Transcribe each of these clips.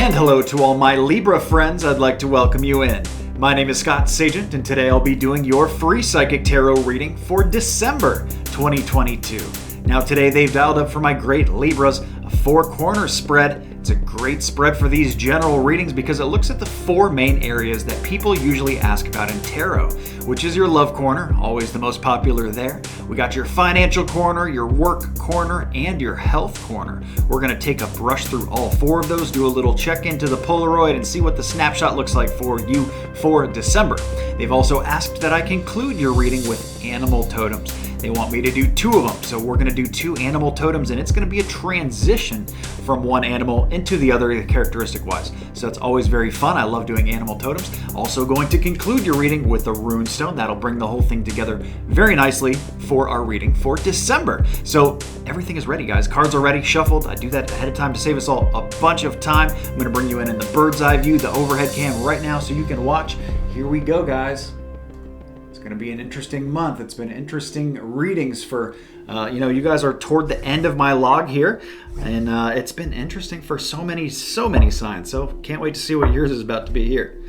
And hello to all my Libra friends, I'd like to welcome you in. My name is Scott Sagent, and today I'll be doing your free psychic tarot reading for December 2022. Now today they've dialed up for my great Libras a 4-corner spread. It's a great spread for these general readings because it looks at the 4 main areas that people usually ask about in tarot, which is your love corner, always the most popular there. We got your financial corner, your work corner, and your health corner. We're going to take a brush through all 4 of those, do a little check into the Polaroid, and see what the snapshot looks like for you for December. They've also asked that I conclude your reading with animal totems. They want me to do 2 of them, so we're going to do 2 animal totems, and it's going to be a transition from one animal into the other characteristic-wise. So it's always very fun. I love doing animal totems. Also going to conclude your reading with a rune stone. That'll bring the whole thing together very nicely for our reading for December. So everything is ready, guys. Cards are ready, shuffled. I do that ahead of time to save us all a bunch of time. I'm going to bring you in the bird's eye view, the overhead cam right now so you can watch. Here we go, guys. Going to be an interesting month. It's been interesting readings for, you guys are toward the end of my log here, and it's been interesting for so many signs. So can't wait to see what yours is about to be here.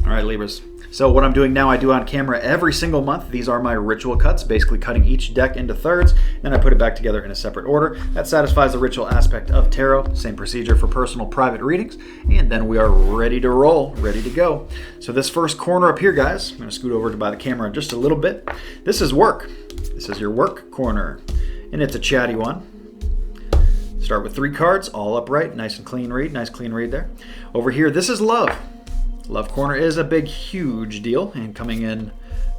All right, Libras. So what I'm doing now, I do on camera every single month. These are my ritual cuts, basically cutting each deck into thirds. Then I put it back together in a separate order. That satisfies the ritual aspect of tarot. Same procedure for personal private readings. And then we are ready to roll, ready to go. So this first corner up here, guys, I'm going to scoot over to by the camera just a little bit. This is work. This is your work corner. And it's a chatty one. Start with 3 cards, all upright, nice and clean read. Nice clean read there. Over here, this is love. Love corner is a big, huge deal and coming in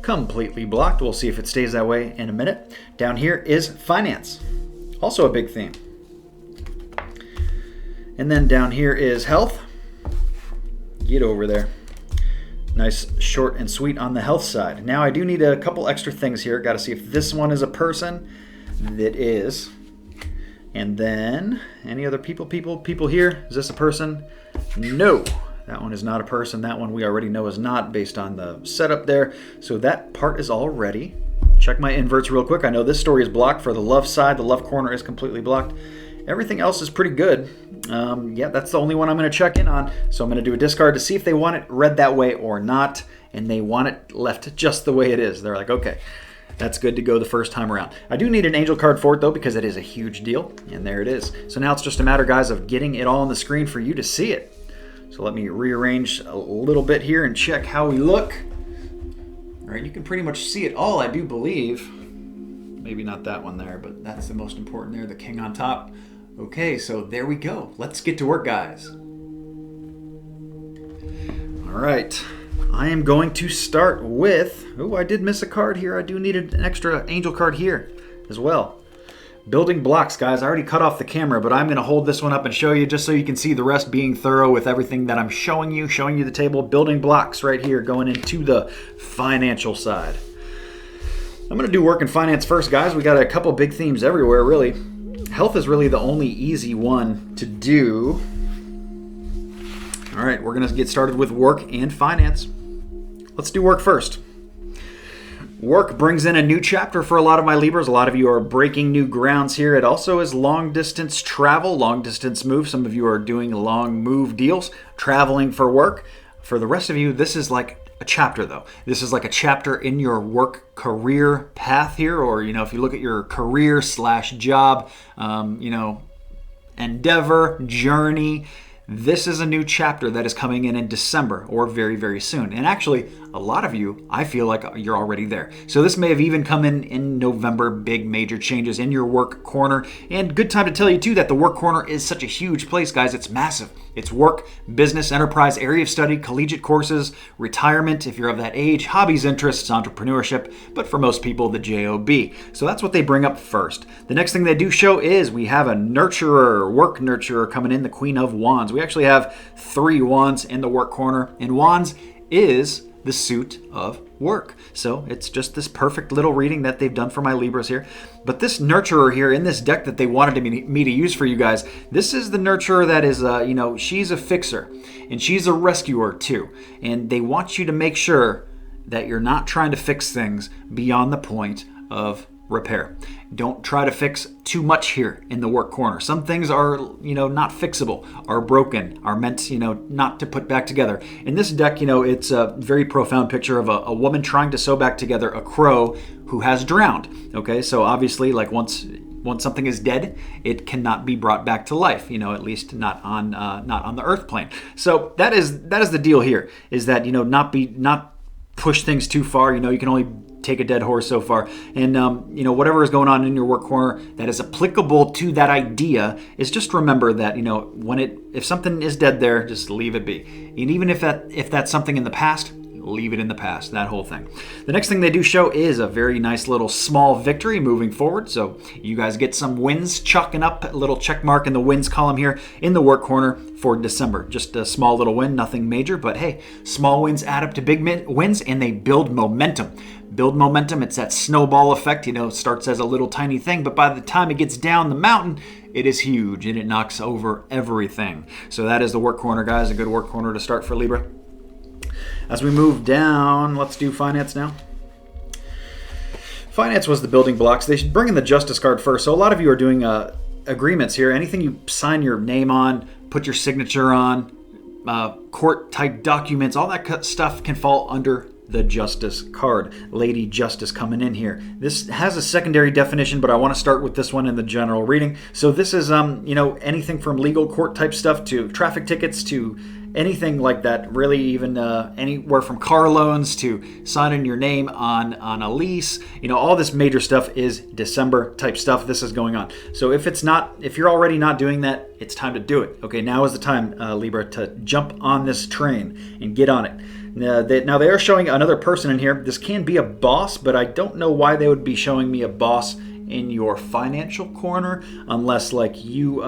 completely blocked. We'll see if it stays that way in a minute. Down here is finance, also a big theme. And then down here is health. Get over there. Nice, short and sweet on the health side. Now I do need a couple extra things here. Got to see if this one is a person. That is. And then any other people here? Is this a person? No. That one is not a person. That one we already know is not based on the setup there. So that part is all ready. Check my inverts real quick. I know this story is blocked for the love side. The love corner is completely blocked. Everything else is pretty good. Yeah, that's the only one I'm going to check in on. So I'm going to do a discard to see if they want it read that way or not. And they want it left just the way it is. They're like, okay, that's good to go the first time around. I do need an angel card for it, though, because it is a huge deal. And there it is. So now it's just a matter, guys, of getting it all on the screen for you to see it. So let me rearrange a little bit here and check how we look. All right, you can pretty much see it all, I do believe. Maybe not that one there, but that's the most important there, the king on top. Okay, so there we go. Let's get to work, guys. All right, I am going to start with, I did miss a card here. I do need an extra angel card here as well. Building blocks, guys. I already cut off the camera, but I'm going to hold this one up and show you just so you can see the rest being thorough with everything that I'm showing you the table. Building blocks right here going into the financial side. I'm going to do work and finance first, guys. We got a couple big themes everywhere, really. Health is really the only easy one to do. All right, we're going to get started with work and finance. Let's do work first. Work brings in a new chapter for a lot of my Libras. A lot of you are breaking new grounds here. It also is long distance travel, long distance move. Some of you are doing long move deals, traveling for work. For the rest of you, this is like a chapter, though. This is like a chapter in your work career path here, or, if you look at your career / job, endeavor, journey. This is a new chapter that is coming in December or very, very soon. And actually, a lot of you, I feel like you're already there. So this may have even come in November, big major changes in your work corner. And good time to tell you, too, that the work corner is such a huge place, guys. It's massive. It's work, business, enterprise, area of study, collegiate courses, retirement, if you're of that age, hobbies, interests, entrepreneurship, but for most people, the JOB. So that's what they bring up first. The next thing they do show is we have a nurturer, work nurturer coming in, the Queen of Wands. We actually have 3 wands in the work corner, and wands is the suit of work. So it's just this perfect little reading that they've done for my Libras here. But this nurturer here in this deck that they wanted me to use for you guys, this is the nurturer that is, she's a fixer and she's a rescuer too. And they want you to make sure that you're not trying to fix things beyond the point of repair. Don't try to fix too much here in the work corner. Some things are, not fixable, are broken, are meant, not to put back together. In this deck, it's a very profound picture of a woman trying to sew back together a crow who has drowned. Okay, so obviously, like once something is dead, it cannot be brought back to life. At least not on the earth plane. So that is the deal here. Is that not push things too far. You can only take a dead horse so far. And, whatever is going on in your work corner that is applicable to that idea is just remember that, if something is dead there, just leave it be. And even if that's something in the past, leave it in the past, that whole thing. The next thing they do show is a very nice little small victory moving forward. So you guys get some wins chucking up, a little check mark in the wins column here in the work corner for December. Just a small little win, nothing major, but hey, small wins add up to big wins and they build momentum. Build momentum, it's that snowball effect, it starts as a little tiny thing, but by the time it gets down the mountain, it is huge and it knocks over everything. So that is the work corner, guys, a good work corner to start for Libra. As we move down, let's do finance now. Finance was the building blocks. They should bring in the justice card first. So a lot of you are doing agreements here. Anything you sign your name on, put your signature on, court type documents, all that stuff can fall under the justice card. Lady Justice coming in here. This has a secondary definition, but I want to start with this one in the general reading. So this is anything from legal court type stuff to traffic tickets to anything like that, really, even anywhere from car loans to signing your name on a lease. All this major stuff is December type stuff. This is going on. So if you're already not doing that, it's time to do it. Okay, now is the time, Libra, to jump on this train and get on it. Now they are showing another person in here. This can be a boss, but I don't know why they would be showing me a boss in your financial corner, unless like your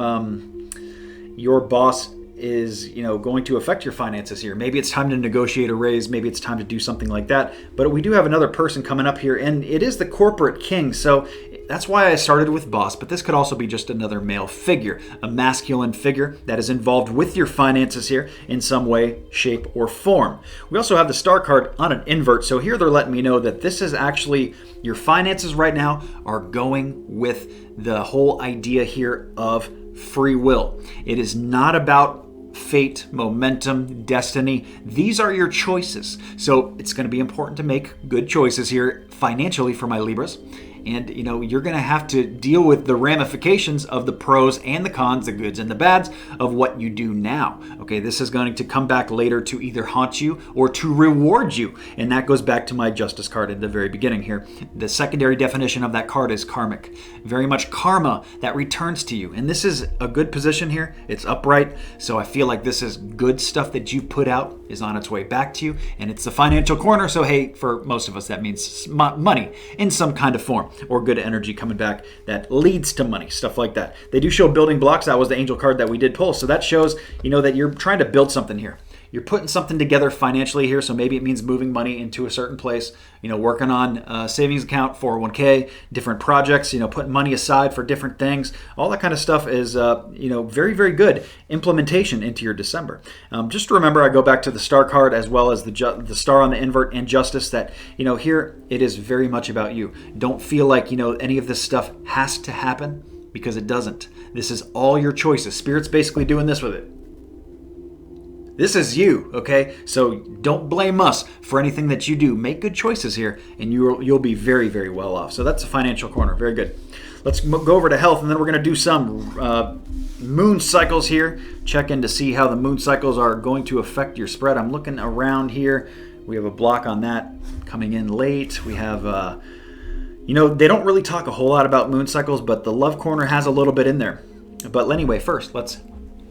boss is going to affect your finances here. Maybe it's time to negotiate a raise, maybe it's time to do something like that. But we do have another person coming up here, and it is the corporate king. So that's why I started with boss, but this could also be just another male figure, a masculine figure that is involved with your finances here in some way, shape, or form. We also have the star card on an invert, so here they're letting me know that this is actually your finances right now are going with the whole idea here of free will. It is not about fate, momentum, destiny. These are your choices. So it's going to be important to make good choices here financially for my Libras. And, you're going to have to deal with the ramifications of the pros and the cons, the goods and the bads of what you do now. Okay, this is going to come back later to either haunt you or to reward you. And that goes back to my justice card at the very beginning here. The secondary definition of that card is karmic. Very much karma that returns to you. And this is a good position here. It's upright. So I feel like this is good stuff that you put out is on its way back to you. And it's the financial corner. So hey, for most of us, that means money in some kind of form, or good energy coming back that leads to money, stuff like that. They do show building blocks. That was the angel card that we did pull. So that shows, that you're trying to build something here. You're putting something together financially here. So maybe it means moving money into a certain place, working on a savings account, 401k, different projects, putting money aside for different things. All that kind of stuff is, very, very good implementation into your December. Just remember, I go back to the star card as well as the star on the invert and justice that, here it is very much about you. Don't feel like, any of this stuff has to happen, because it doesn't. This is all your choices. Spirit's basically doing this with it. This is you, okay? So don't blame us for anything that you do. Make good choices here, and you'll be very, very well off. So that's the financial corner. Very good. Let's go over to health, and then we're going to do some moon cycles here. Check in to see how the moon cycles are going to affect your spread. I'm looking around here. We have a block on that coming in late. We have, they don't really talk a whole lot about moon cycles, but the love corner has a little bit in there. But anyway, first,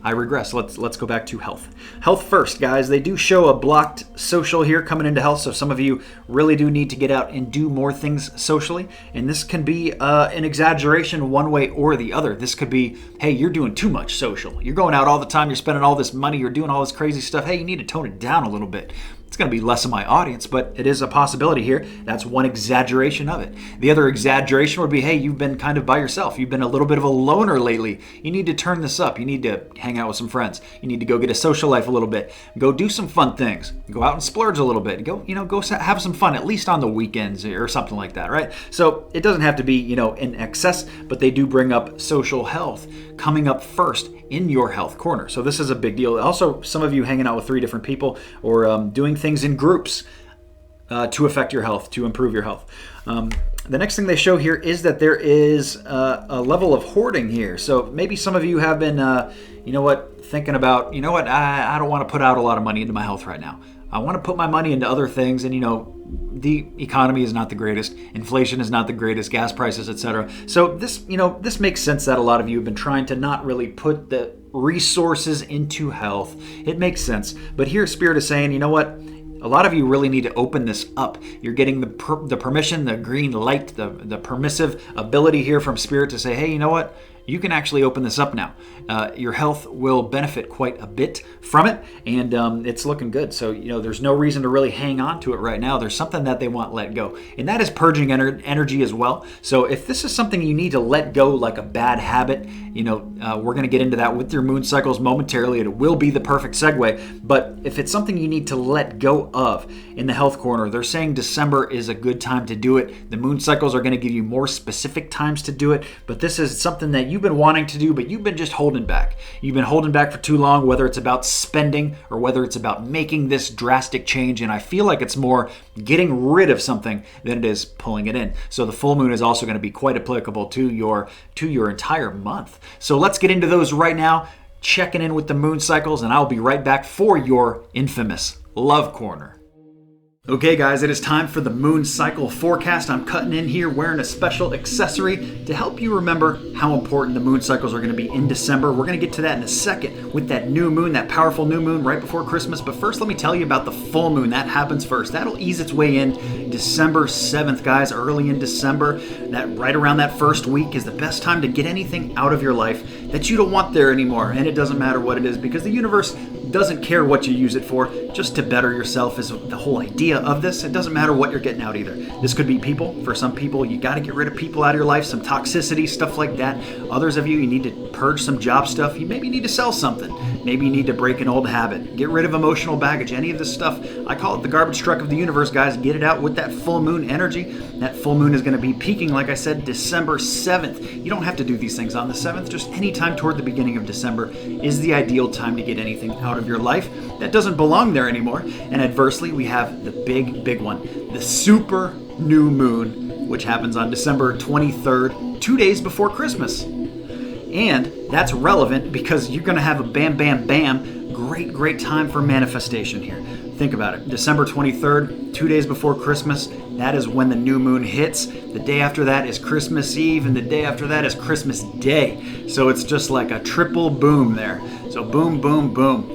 I regress. Let's go back to health. Health first, guys. They do show a blocked social here coming into health, so some of you really do need to get out and do more things socially, and this can be an exaggeration one way or the other. This could be, hey, you're doing too much social. You're going out all the time. You're spending all this money. You're doing all this crazy stuff. Hey, you need to tone it down a little bit. It's going to be less of my audience, but it is a possibility here. That's one exaggeration of it. The other exaggeration would be, hey, you've been kind of by yourself. You've been a little bit of a loner lately. You need to turn this up. You need to hang out with some friends. You need to go get a social life a little bit. Go do some fun things. Go out and splurge a little bit. Go have some fun, at least on the weekends or something like that, right? So it doesn't have to be, in excess, but they do bring up social health coming up first in your health corner. So this is a big deal. Also, some of you hanging out with 3 different people or doing things in groups to affect your health, to improve your health. The next thing they show here is that there is a level of hoarding here. So maybe some of you have been, thinking about, I don't want to put out a lot of money into my health right now. I want to put my money into other things, and the economy is not the greatest, inflation is not the greatest, gas prices, etc. So this makes sense that a lot of you have been trying to not really put the resources into health. It makes sense, but here Spirit is saying, a lot of you really need to open this up. You're getting the permission, the green light, the permissive ability here from Spirit to say, hey, you know what? You can actually open this up now. Your health will benefit quite a bit from it, and it's looking good. So, there's no reason to really hang on to it right now. There's something that they want let go, and that is purging energy as well. So if this is something you need to let go, like a bad habit, we're going to get into that with your moon cycles momentarily. It will be the perfect segue. But if it's something you need to let go of in the health corner, they're saying December is a good time to do it. The moon cycles are going to give you more specific times to do it, but this is something that you've been wanting to do, but you've been just holding back. You've been holding back for too long, whether it's about spending or whether it's about making this drastic change. And I feel like it's more getting rid of something than it is pulling it in. So the full moon is also going to be quite applicable to your entire month. So let's get into those right now, checking in with the moon cycles, and I'll be right back for your infamous Love Corner. Okay guys, it is time for the moon cycle forecast. I'm cutting in here wearing a special accessory to help you remember how important the moon cycles are going to be in December. We're going to get to that in a second with that new moon, that powerful new moon right before Christmas. But first, let me tell you about the full moon. That happens first. That'll ease its way in December 7th, guys, early in December. That right around that first week is the best time to get anything out of your life that you don't want there anymore. And it doesn't matter what it is, because the universe doesn't care what you use it for. Just to better yourself is the whole idea of this. It doesn't matter what you're getting out either. This could be people. For some people, you got to get rid of people out of your life, some toxicity, stuff like that. Others of you need to purge some job stuff. You maybe need to sell something. Maybe you need to break an old habit. Get rid of emotional baggage. Any of this stuff, I call it the garbage truck of the universe, guys. Get it out with that full moon energy. That full moon is going to be peaking, like I said, December 7th. You don't have to do these things on the 7th. Just any time toward the beginning of December is the ideal time to get anything out of your life that doesn't belong there anymore. And adversely, we have the big one, the super new moon, which happens on December 23rd, 2 days before Christmas. And that's relevant because you're going to have a bam, great time for manifestation here. Think about it. December 23rd, 2 days before Christmas, that is when the new moon hits. The day after that is Christmas Eve, and the day after that is Christmas Day. So it's just like a triple boom there. So boom.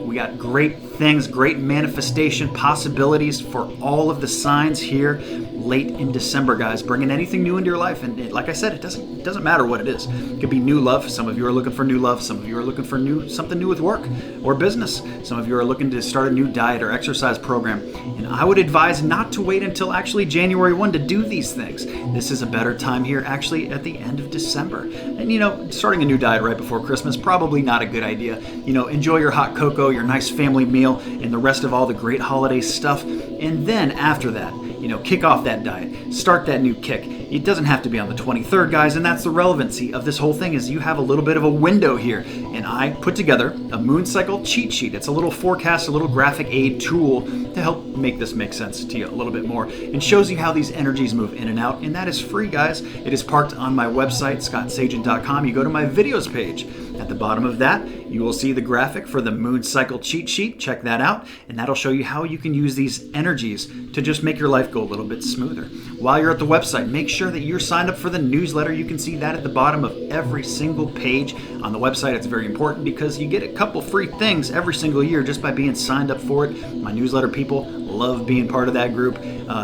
We got great things, great manifestation possibilities for all of the signs here late in December, guys. Bringing anything new into your life. And like I said, it doesn't matter what it is. It could be new love. Some of you are looking for new love. Some of you are looking for something new with work or business. Some of you are looking to start a new diet or exercise program. And I would advise not to wait until actually January 1 to do these things. This is a better time here actually at the end of December. And starting a new diet right before Christmas, probably not a good idea. Enjoy your hot cocoa, your nice family meal, and the rest of all the great holiday stuff. And then after that, kick off that diet, start that new kick. It doesn't have to be on the 23rd, guys, and that's the relevancy of this whole thing is you have a little bit of a window here. And I put together a moon cycle cheat sheet. It's a little forecast, a little graphic aid tool to help make this make sense to you a little bit more and shows you how these energies move in and out. And that is free, guys. It is parked on my website, scottsagent.com. You go to my videos page. At the bottom of that, you will see the graphic for the moon cycle cheat sheet. Check that out, and that'll show you how you can use these energies to just make your life go a little bit smoother. While you're at the website, make sure that you're signed up for the newsletter. You can see that at the bottom of every single page. on the website. It's very important because you get a couple free things every single year just by being signed up for it. My newsletter people love being part of that group.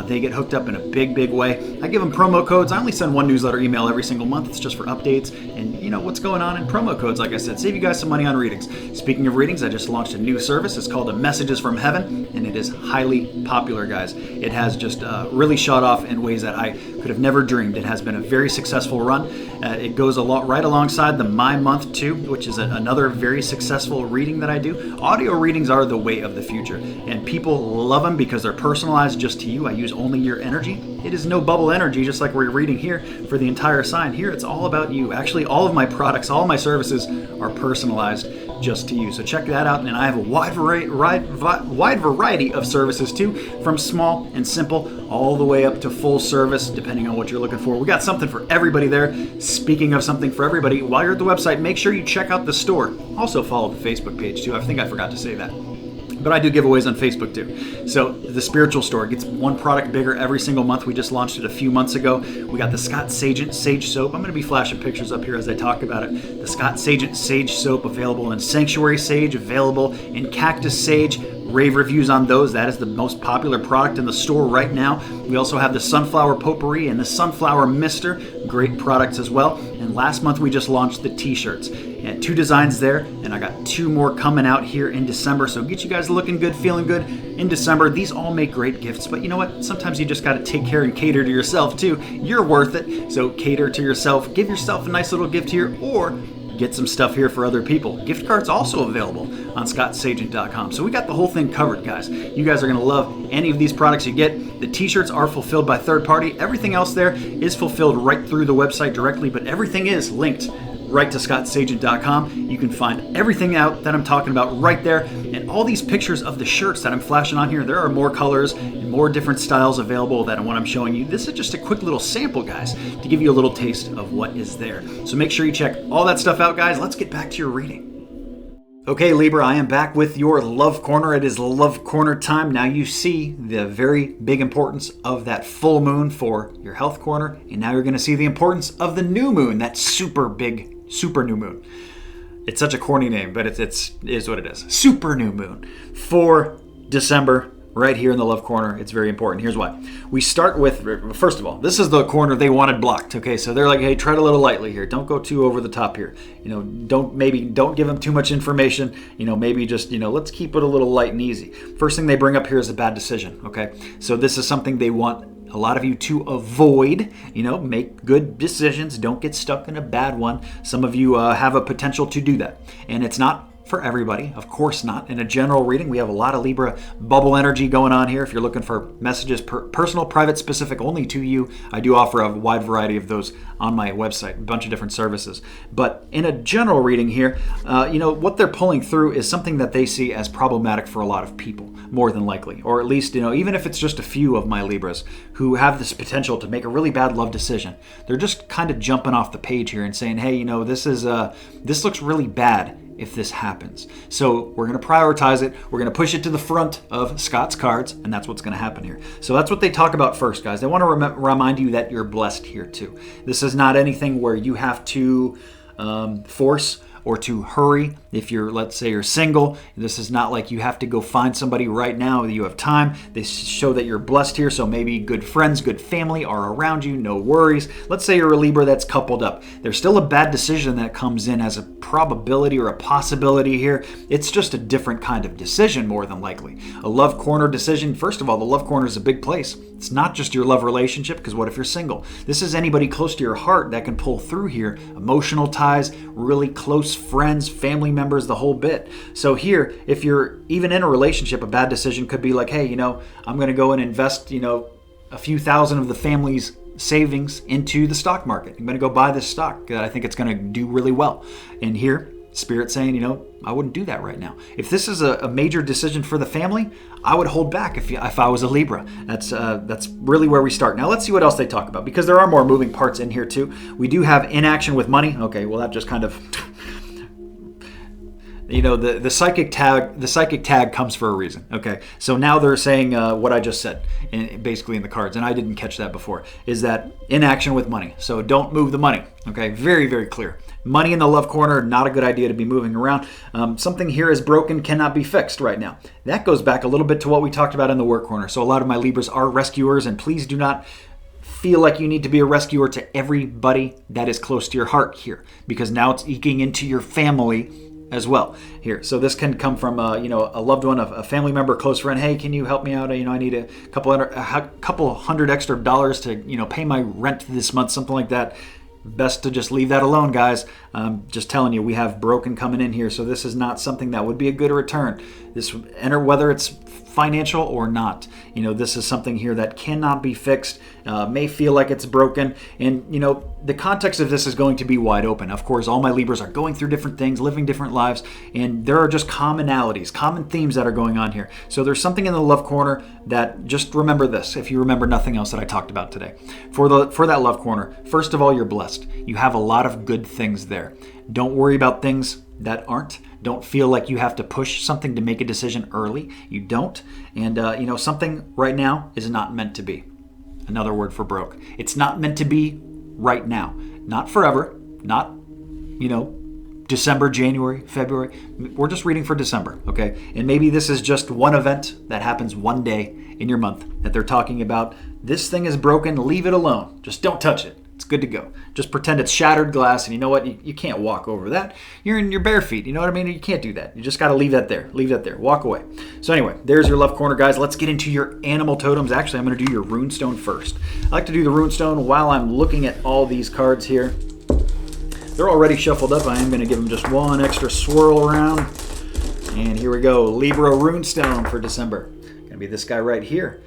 They get hooked up in a big way. I give them promo codes. I only send one newsletter email every single month. It's just for updates and what's going on in promo codes. Like I said, save you guys some money on readings. Speaking of readings, I just launched a new service. It's called Messages from Heaven, and it is highly popular, guys. It has just really shot off in ways that I could have never dreamed. It has been a very successful run. It goes right alongside the My Month 2, which is another very successful reading that I do. Audio readings are the way of the future, and people love them because they're personalized just to you. I use only your energy. It is no bubble energy, just like we're reading here for the entire sign. Here, it's all about you. Actually, all of my products, all of my services are personalized just to you. So check that out. And I have a wide variety of services too, from small and simple all the way up to full service, depending on what you're looking for. We got something for everybody there. Speaking of something for everybody, while you're at the website, make sure you check out the store. Also follow the Facebook page too. I think I forgot to say that. But I do giveaways on Facebook too. So the spiritual store gets one product bigger every single month. We just launched it a few months ago. We got the Scott Sagent Sage Soap. I'm going to be flashing pictures up here as I talk about it. The Scott Sagent Sage Soap available in Sanctuary Sage, available in Cactus Sage. Rave reviews on those. That is the most popular product in the store right now. We also have the Sunflower Potpourri and the Sunflower Mister. Great products as well. And last month we just launched the t-shirts. And 2 designs there, and I got 2 more coming out here in December. So get you guys looking good, feeling good in December. These all make great gifts, but you know what? Sometimes you just got to take care and cater to yourself too. You're worth it. So cater to yourself. Give yourself a nice little gift here, or get some stuff here for other people. Gift cards also available on scottsagent.com. So we got the whole thing covered, guys. You guys are going to love any of these products you get. The t-shirts are fulfilled by third party. Everything else there is fulfilled right through the website directly, but everything is linked right to scottsagent.com. You can find everything out that I'm talking about right there. And all these pictures of the shirts that I'm flashing on here, there are more colors and more different styles available than what I'm showing you. This is just a quick little sample, guys, to give you a little taste of what is there. So make sure you check all that stuff out, guys. Let's get back to your reading. Okay, Libra, I am back with your Love Corner. It is Love Corner time. Now you see the very big importance of that full moon for your health corner, and now you're going to see the importance of the new moon, that super big, super new moon. It's such a corny name, but it is what it is. Super new moon for December. Right here in the Love Corner, it's very important. Here's why. We start with, first of all, this is the corner they wanted blocked. Okay, so they're like, hey, tread a little lightly here. Don't go too over the top here. Don't give them too much information. Maybe just, let's keep it a little light and easy. First thing they bring up here is a bad decision. Okay, so this is something they want a lot of you to avoid. Make good decisions. Don't get stuck in a bad one. Some of you have a potential to do that, and it's not for everybody, of course not. In a general reading, we have a lot of Libra bubble energy going on here. If you're looking for messages personal, private, specific only to you, I do offer a wide variety of those on my website, a bunch of different services. But in a general reading here, what they're pulling through is something that they see as problematic for a lot of people, more than likely. Or at least, even if it's just a few of my Libras who have this potential to make a really bad love decision, they're just kind of jumping off the page here and saying, hey, this looks really bad if this happens. So we're going to prioritize it. We're going to push it to the front of Scott's cards, and that's what's going to happen here. So that's what they talk about first, guys. They want to remind you that you're blessed here too. This is not anything where you have to force or to hurry. If let's say you're single, this is not like you have to go find somebody right now. You have time. They show that you're blessed here, so maybe good friends, good family are around you, no worries. Let's say you're a Libra that's coupled up. There's still a bad decision that comes in as a probability or a possibility here. It's just a different kind of decision, more than likely. A love corner decision, first of all, the love corner is a big place. It's not just your love relationship, because what if you're single? This is anybody close to your heart that can pull through here. Emotional ties, really close friends, family members, the whole bit. So here, if you're even in a relationship, a bad decision could be like, hey, I'm going to go and invest, a few thousand of the family's savings into the stock market. I'm going to go buy this stock that I think it's going to do really well. And here, Spirit saying, I wouldn't do that right now. If this is a major decision for the family, I would hold back if I was a Libra. That's really where we start. Now let's see what else they talk about, because there are more moving parts in here too. We do have inaction with money. Okay, well that just kind of the psychic tag comes for a reason. Okay, so now they're saying what I just said, basically in the cards, and I didn't catch that before, is that inaction with money. So don't move the money. Okay, very, very clear. Money in the love corner, not a good idea to be moving around. Something here is broken, cannot be fixed right now. That goes back a little bit to what we talked about in the work corner. So a lot of my Libras are rescuers, and please do not feel like you need to be a rescuer to everybody that is close to your heart here, because now it's eking into your family as well here. So this can come from a loved one, a family member, close friend. Hey, can you help me out? I need a couple hundred extra dollars to pay my rent this month, something like that. Best to just leave that alone, guys. Just telling you, we have broken coming in here, so this is not something that would be a good return. Whether it's financial or not, this is something here that cannot be fixed. May feel like it's broken, and the context of this is going to be wide open. Of course, all my Libras are going through different things, living different lives, and there are just commonalities, common themes that are going on here. So there's something in the love corner that, just remember this, if you remember nothing else that I talked about today. For that love corner, first of all, you're blessed. You have a lot of good things there. Don't worry about things that aren't. Don't feel like you have to push something to make a decision early. You don't. And, something right now is not meant to be. Another word for broke. It's not meant to be right now. Not forever. Not, December, January, February. We're just reading for December, okay? And maybe this is just one event that happens one day in your month that they're talking about. This thing is broken. Leave it alone. Just don't touch it. It's good to go. Just pretend it's shattered glass, and you know what? You can't walk over that. You're in your bare feet. You know what I mean? You can't do that. You just got to leave that there. Leave that there. Walk away. So anyway, there's your love corner, guys. Let's get into your animal totems. Actually, I'm going to do your runestone first. I like to do the runestone while I'm looking at all these cards here. They're already shuffled up. I am going to give them just one extra swirl around. And here we go. Libra runestone for December. Going to be this guy right here.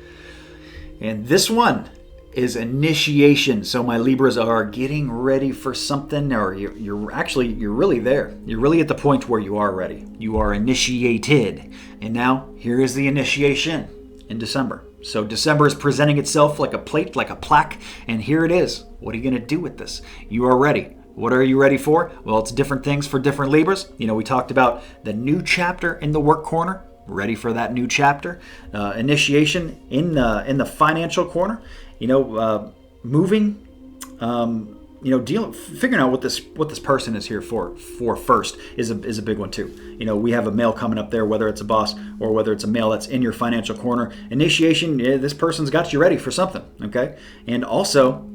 And this one is initiation. So my Libras are getting ready for something, or you're really there. You're really at the point where you are ready. You are initiated. And now here is the initiation in December. So December is presenting itself like a plate, like a plaque, and here it is. What are you going to do with this? You are ready. What are you ready for? Well, it's different things for different Libras. We talked about the new chapter in the work corner. Ready for that new chapter. Initiation in the financial corner. Moving, figuring out what this person is here for first is a big one too. We have a male coming up there, whether it's a boss or whether it's a male that's in your financial corner. Initiation, this person's got you ready for something, okay? And also,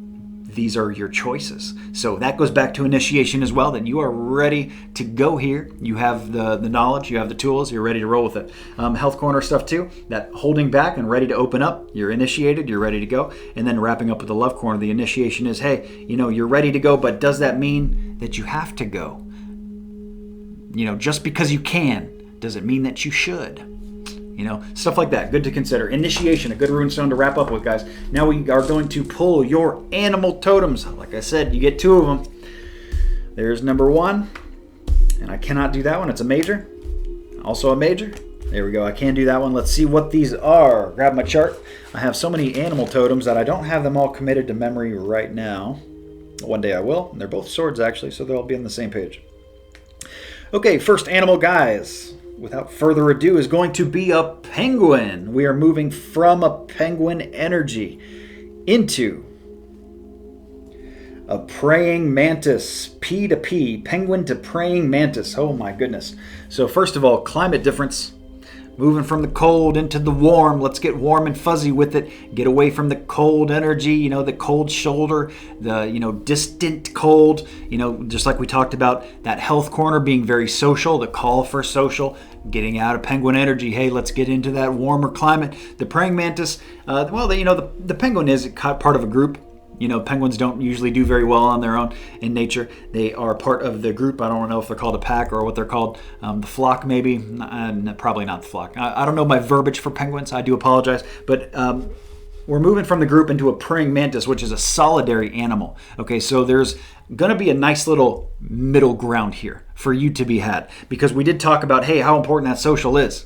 these are your choices. So that goes back to initiation as well, that you are ready to go here. You have the knowledge, you have the tools, you're ready to roll with it. Health corner stuff too, that holding back and ready to open up. You're initiated, you're ready to go. And then wrapping up with the love corner, the initiation is, hey, you're ready to go, but does that mean that you have to go? Just because you can, does it mean that you should? Stuff like that. Good to consider. Initiation, a good runestone to wrap up with, guys. Now we are going to pull your animal totems. Like I said, you get two of them. There's number one, and I cannot do that one. It's a major. Also a major. There we go. I can do that one. Let's see what these are. Grab my chart. I have so many animal totems that I don't have them all committed to memory right now. One day I will. And they're both swords, actually, so they'll be on the same page. Okay, first animal, guys, without further ado, is going to be a penguin. We are moving from a penguin energy into a praying mantis. P to P, penguin to praying mantis. Oh my goodness. So first of all, climate difference. Moving from the cold into the warm. Let's get warm and fuzzy with it. Get away from the cold energy, the cold shoulder, the, distant cold, just like we talked about, that health corner being very social, the call for social, getting out of penguin energy. Hey, let's get into that warmer climate. The praying mantis, the penguin is part of a group. Penguins don't usually do very well on their own in nature. They are part of the group. I don't know if they're called a pack or what they're called. The flock, maybe. Probably not the flock. I don't know my verbiage for penguins. I do apologize. But we're moving from the group into a praying mantis, which is a solitary animal. Okay, so there's going to be a nice little middle ground here for you to be had. Because we did talk about, hey, how important that social is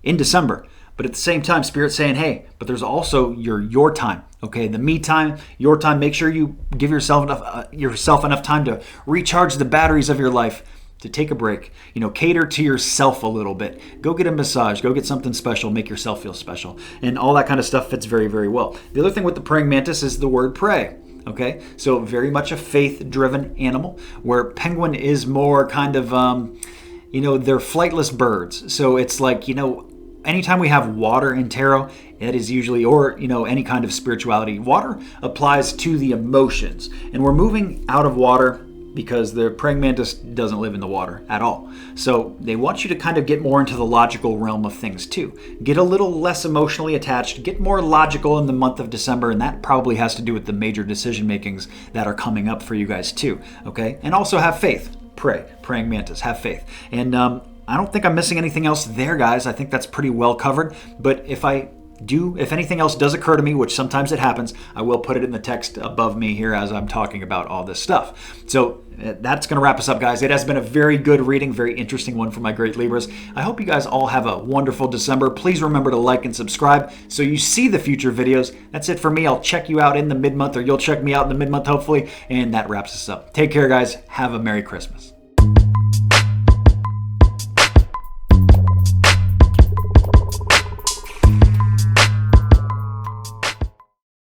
in December. But at the same time, Spirit's saying, hey, but there's also your time, okay? The me time, your time. Make sure you give yourself enough time to recharge the batteries of your life, to take a break. Cater to yourself a little bit. Go get a massage. Go get something special. Make yourself feel special. And all that kind of stuff fits very, very well. The other thing with the praying mantis is the word pray. Okay, so very much a faith-driven animal, where penguin is more kind of, they're flightless birds. So it's like, anytime we have water in tarot, it is usually, or, any kind of spirituality, water applies to the emotions. And we're moving out of water because the praying mantis doesn't live in the water at all. So they want you to kind of get more into the logical realm of things too. Get a little less emotionally attached, get more logical in the month of December, and that probably has to do with the major decision makings that are coming up for you guys too, okay? And also have faith. Praying mantis, have faith. And I don't think I'm missing anything else there, guys. I think that's pretty well covered, but if anything else does occur to me, which sometimes it happens, I will put it in the text above me here as I'm talking about all this stuff. So that's going to wrap us up, guys. It has been a very good reading, very interesting one for my great Libras. I hope you guys all have a wonderful December. Please remember to like and subscribe so you see the future videos. That's it for me. I'll check you out in the mid-month, or you'll check me out in the mid-month, hopefully. And that wraps us up. Take care, guys. Have a Merry Christmas.